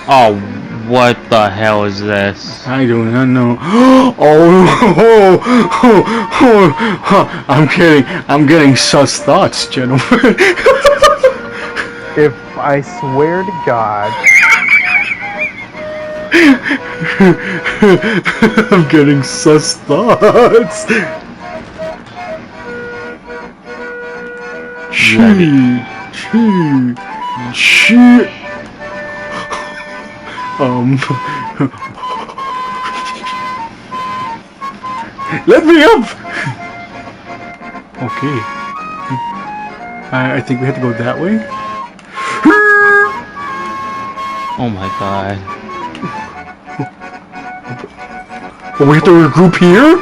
Oh, what the hell is this? I do not know. I'm getting sus thoughts, gentlemen. If I swear to God. I'm getting sus thoughts. She. Let me up! Okay. I think we have to go that way. Oh my god. Oh, we have to regroup here?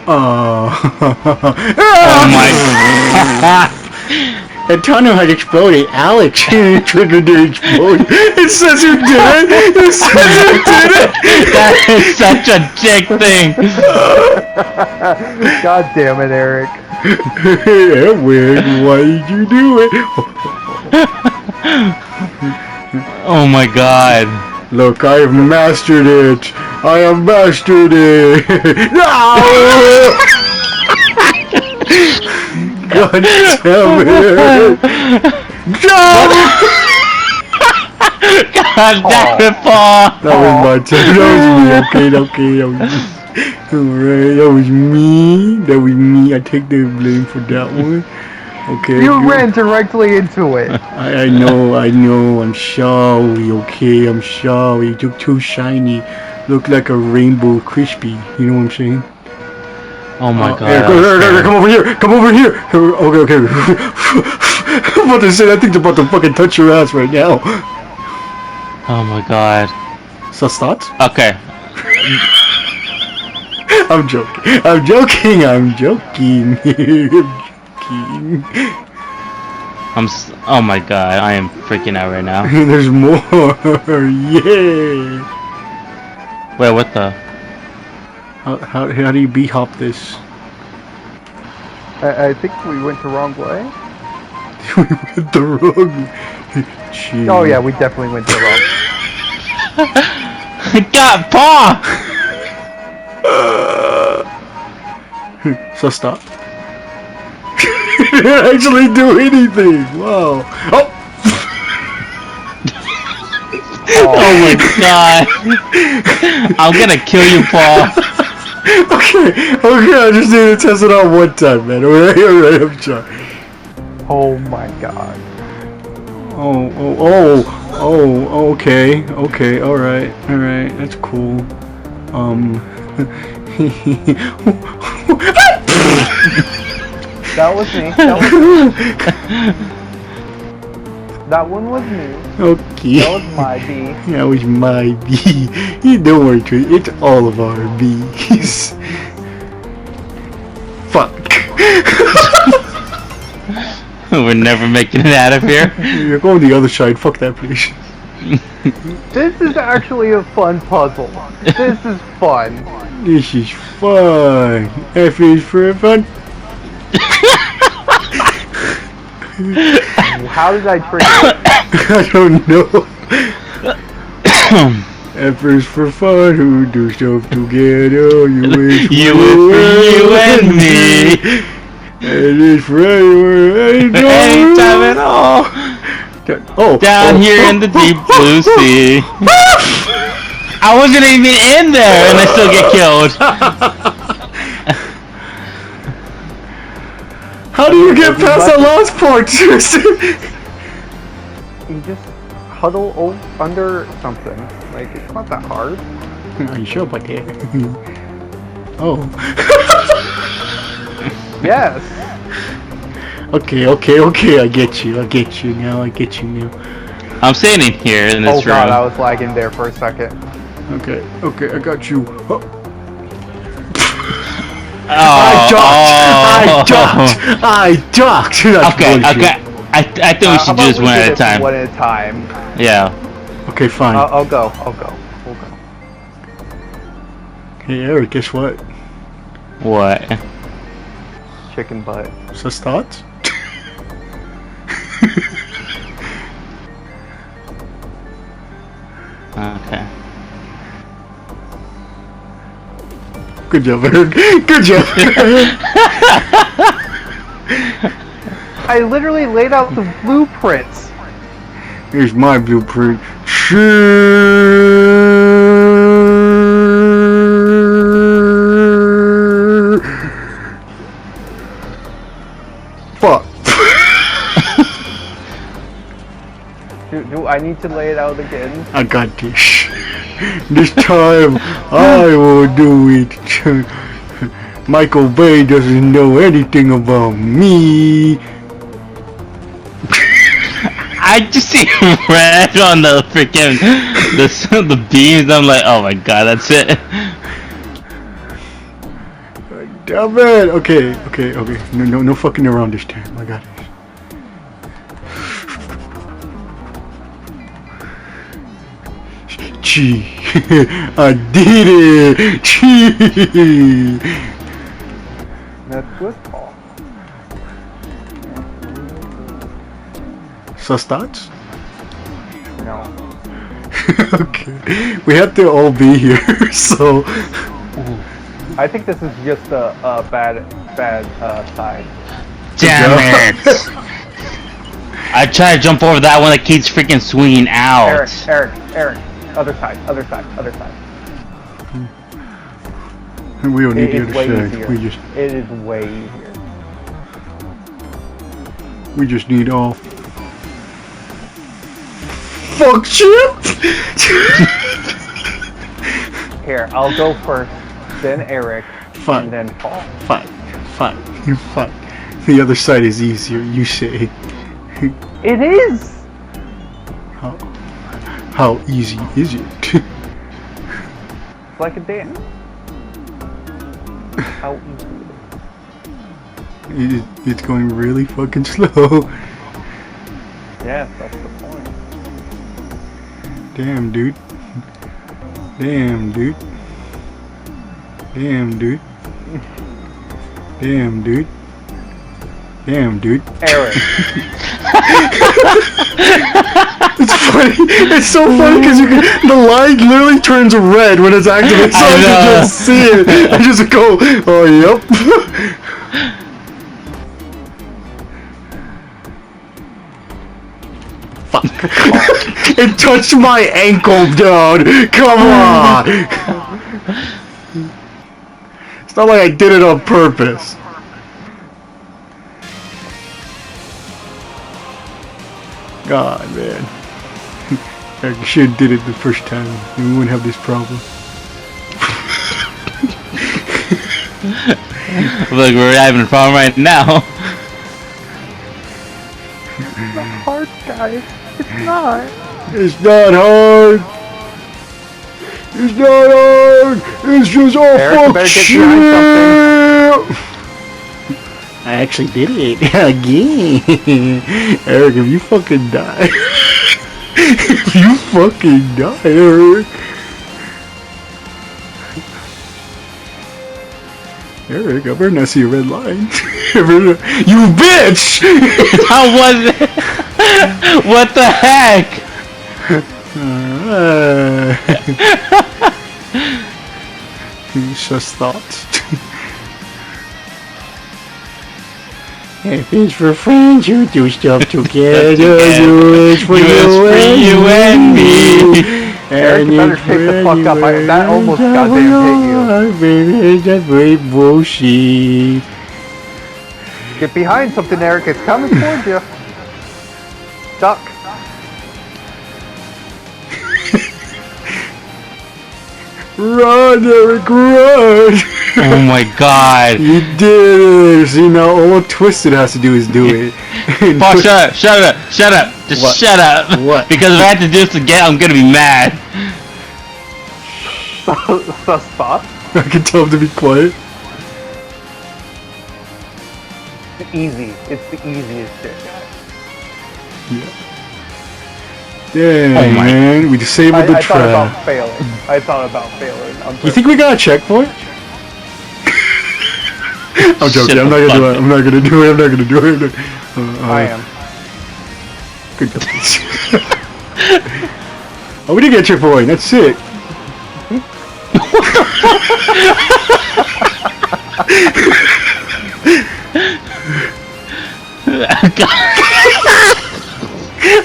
Oh my god. Antonio had exploded. Alex triggered the explosion. It says you did it! It says you did it! That is such a dick thing! God damn it, Eric. Edwin, why did you do it? Oh my god. Look, I have mastered it! I have mastered it! No! God damn it! God! God damn it, Paul! That was my turn. That was me. Okay, that was me. Alright, that was me. I take the blame for that one. Okay. You ran directly into it. I know. I'm sorry. Okay, I'm sorry. You look too shiny. Look like a rainbow crispy. You know what I'm saying? Oh my god. Here, come over here. Come over here. Okay. I'm about to say that thing's about to fucking touch your ass right now. Oh my god. Sus thoughts? Okay. I'm joking. Oh my god, I am freaking out right now. There's more. Yay. Wait, what the? How do you b-hop this? I think we went the wrong way. We went the wrong way. Oh yeah, we definitely went the wrong way. God, Paul! So stop. Didn't actually do anything. Wow. Oh. Oh my god. I'm gonna kill you, Paul. Okay. I just need to test it out one time, man. Alright, I'm sorry. Oh my god. Okay, alright, that's cool. That was me. That one was me. Okay. That was my B. That was my B. Don't worry, Trey. It's all of our B's. Fuck. We're never making it out of here. You're going the other side. Fuck that, please. This is actually a fun puzzle. This is fun. This is fun. F is for fun. How did I trigger it? I don't know. F is for fun. Who do stuff together? You is for You and me. It is for anywhere. Anytime at all. Down here in the deep blue sea. I wasn't even in there and I still get killed. How do you get past that last part, Tristan? You just huddle under something. Like, it's not that hard. Are you sure about that? Oh. Yes. Okay. I get you now. I'm standing here in this Oh god, room. I was lagging there for a second. Okay, I got you. Oh. Oh, I ducked. Okay. I think we should do this one at a time. One at a time. Yeah. Okay, fine. I'll go. We'll go. Hey, Eric, guess what? What? Chicken butt. Sus thoughts? Okay. Good job, Eric. Good job. I literally laid out the blueprints. Here's my blueprint. Fuck. Do I need to lay it out again? I got this. This time I will do it. Michael Bay doesn't know anything about me. I just see red on the freaking the beams. I'm like, oh my god, that's it. Damn it. Okay. No fucking around this time. I got this. Gee, I did it! Gee! That's good, Paul. Sus thoughts? No. Okay. We have to all be here, so... I think this is just a bad side. Damn it! I try to jump over that one that keeps freaking swinging out. Eric. Other side. We don't need It the is way other easier. side. It is way easier. We just need all... Fuck shit! Here, I'll go first, then Eric, Fine. and then Paul. Fine. The other side is easier, you say. It is! How easy is it? It's like a dance. How easy It's going really fucking slow. Yes, that's the point. Damn, dude. Eric. It's funny. It's so funny because the light literally turns red when it's activated, so I can just see it. I just go, oh, yep. Fuck. It touched my ankle, dude. Come on. It's not like I did it on purpose. God, man. I should have did it the first time. We wouldn't have this problem. Look, we're having a problem right now. It's not hard, guys. It's not. It's not hard. It's not hard. It's just all Eric, fuck shit. I actually did it again. Eric, if you fucking die. If you fucking die, Eric. Eric, I better not see a red line. You bitch! How was it? What the heck? Just thoughts. If it's for friends, you do stuff together. You it's for you and me. Eric, you better take the fuck up. That almost goddamn hit you. That's very bullshit. Get behind something, Eric. It's coming towards you. Duck. Run, Eric, run! Oh my god. You did it! See, now all Twisted has to do is do it. Paul, shut up. Just What? shut up. What? Because if I have to do this again, I'm gonna be mad. Spot. I can tell him to be quiet. Easy. It's the easiest shit, guys. Yeah, Oh my- man, we disabled the I thought trap. about failing. You think we got a checkpoint? I'm joking. I'm not gonna do it. I am. Good job. Oh, we did get checkpoint. That's sick.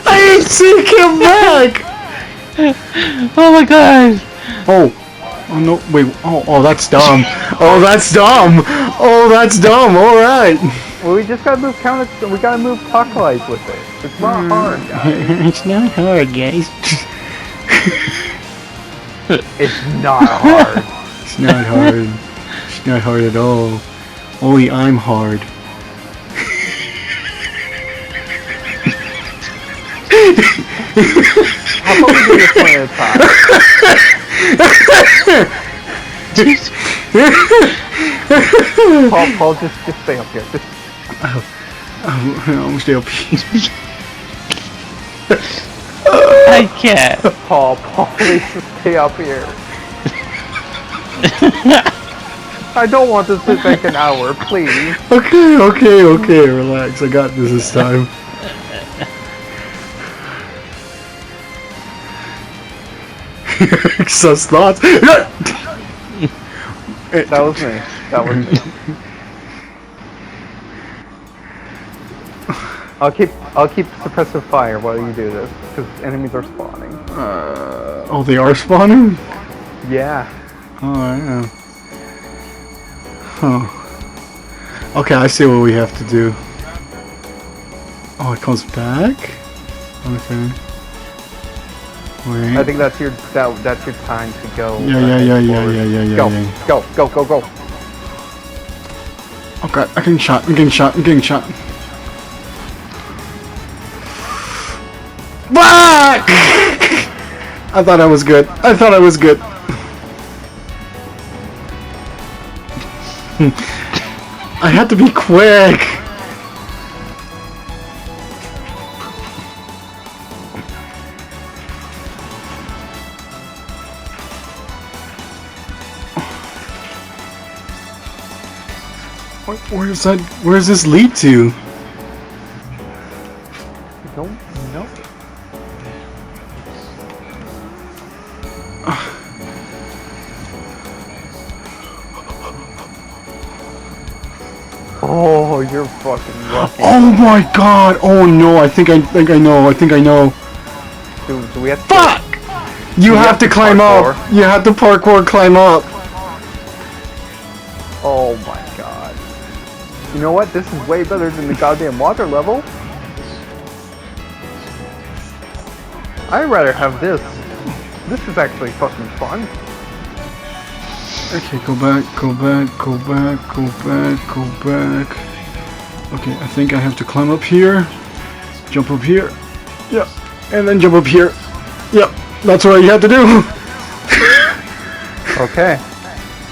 I ain't seen him back. Oh my god. Oh no! Wait. Oh, that's dumb. Oh, that's dumb. Oh, that's dumb. All right. Well, we just gotta move we gotta move clockwise with it. It's not hard, guys. It's not hard, guys. It's not hard. It's not hard. It's not hard at all. Only I'm hard. How about we do this one at a time? Paul, just stay up here. Just... I'm stay up here. I can't. Paul, please just stay up here. I don't want this to take an hour, please. Okay, relax. I got this time. Sus thoughts. That was me. That was me. I'll keep suppressive fire while you do this, because enemies are spawning. Oh, they are spawning? Yeah. Oh, yeah. Huh. Okay, I see what we have to do. Oh, it comes back? Okay. Wait. I think that's your time to go. Yeah. Go. Okay, I'm getting shot. Fuck! I thought I was good. I had to be quick. Where does this lead to? Don't know. Oh, you're fucking lucky. Oh my god! Oh no! I think I know. Dude, do we have to... Fuck! You have to climb up. You have to parkour climb up. Oh my god. You know what? This is way better than the goddamn water level. I'd rather have this. This is actually fucking fun. Okay, go back. Okay, I think I have to climb up here. Jump up here. Yep. And then jump up here. Yep. That's what you have to do. Okay.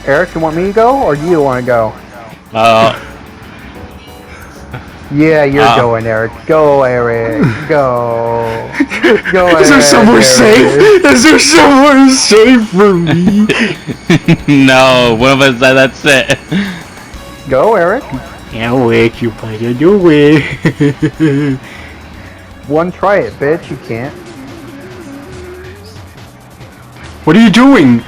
Eric, you want me to go, or do you want to go? Yeah, you're going, Eric. Go, Eric. Go. Go, Eric. Is there somewhere safe? Is there somewhere safe for me? No, one of us said that's it. Go, Eric. Yeah, wait, you better do it. One, try it, bitch. You can't. What are you doing?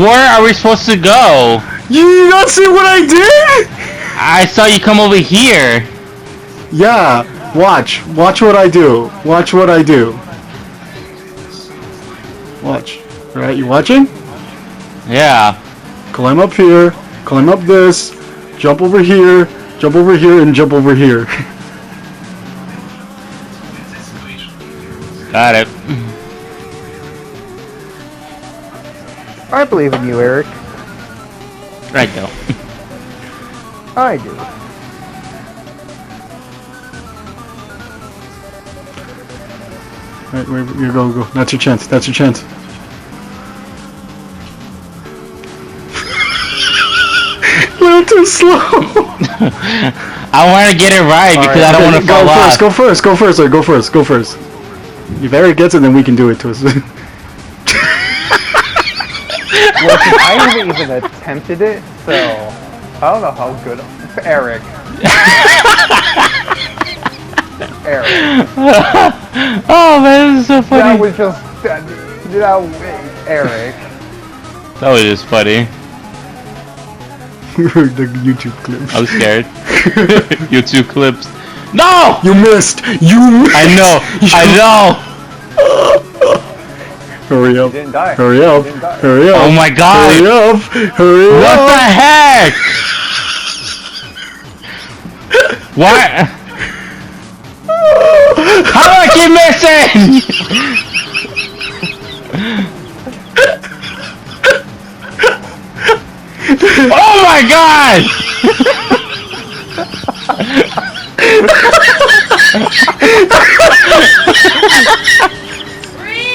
Where are we supposed to go? You not see what I did? I saw you come over here. Yeah, watch what I do. Watch. Right, you watching? Yeah. Climb up here, climb up this, jump over here, and jump over here. Got it. I believe in you, Eric. Right though. I do. Right, where you go. That's your chance. A little too slow. I want to get it right because I don't want to fall off. Go first. If Eric gets it, then we can do it to us. Well, I haven't even attempted it, so I don't know how good. Eric. Oh man, this is so funny. No, Eric. That was just funny. The YouTube clips. I was scared. YouTube clips. No! You missed! You missed! I know! I know! Hurry up. You didn't die. Hurry up. You didn't die. Hurry up. Oh my god! Hurry up. Hurry up. What the heck? What? How do I keep missing? Oh my god!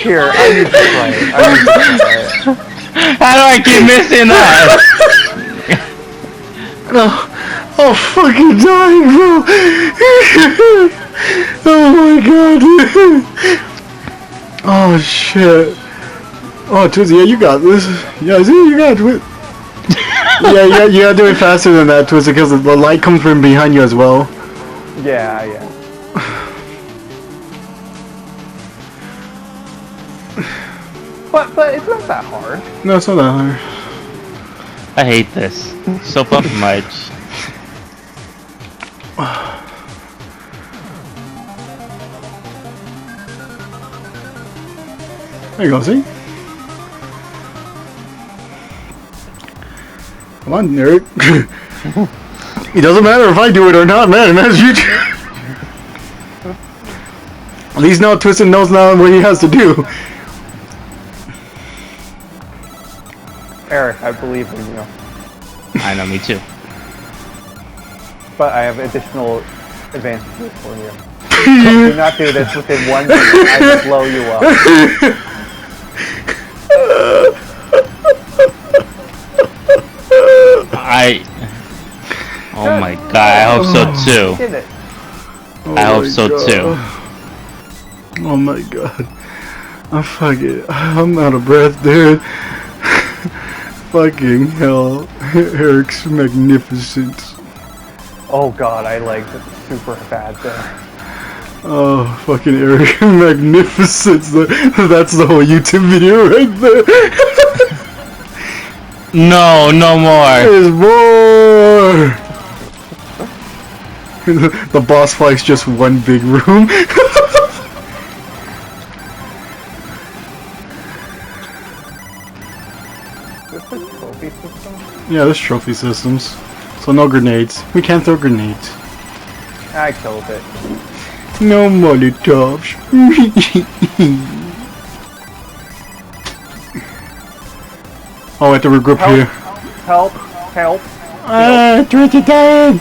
Here, I need to play it. I need to play it. How do I keep missing that? Oh, fucking dying, bro! Oh my god! Oh shit! Oh, Twizzy, yeah, you got this. Yeah, see, you got it. Yeah, you gotta do it faster than that, Twizzy, because the light comes from behind you as well. Yeah, yeah. But it's not that hard. No, it's not that hard. I hate this so fucking much. There you go, see? Come on, Eric. It doesn't matter if I do it or not, man. It matters you do. At least now Twisted knows now what he has to do. Eric, I believe in you. I know, me too. But I have additional advantages for you. Do not do this within 1 minute. I will blow you up. Oh my god, I hope so too. Did it. I hope so too. Oh my god. I'm out of breath, dude. Fucking hell. Eric's magnificent. Oh god, I lagged super bad there. Oh, fucking Eric magnificent. That's the whole YouTube video right there. No, no more. There's more. The boss fight's just one big room. Is this a trophy system? Yeah, there's trophy systems. So no grenades. We can't throw grenades. I killed it. No Molotovs. Oh, I have to regroup here. Help! Help! Ah, 20 time!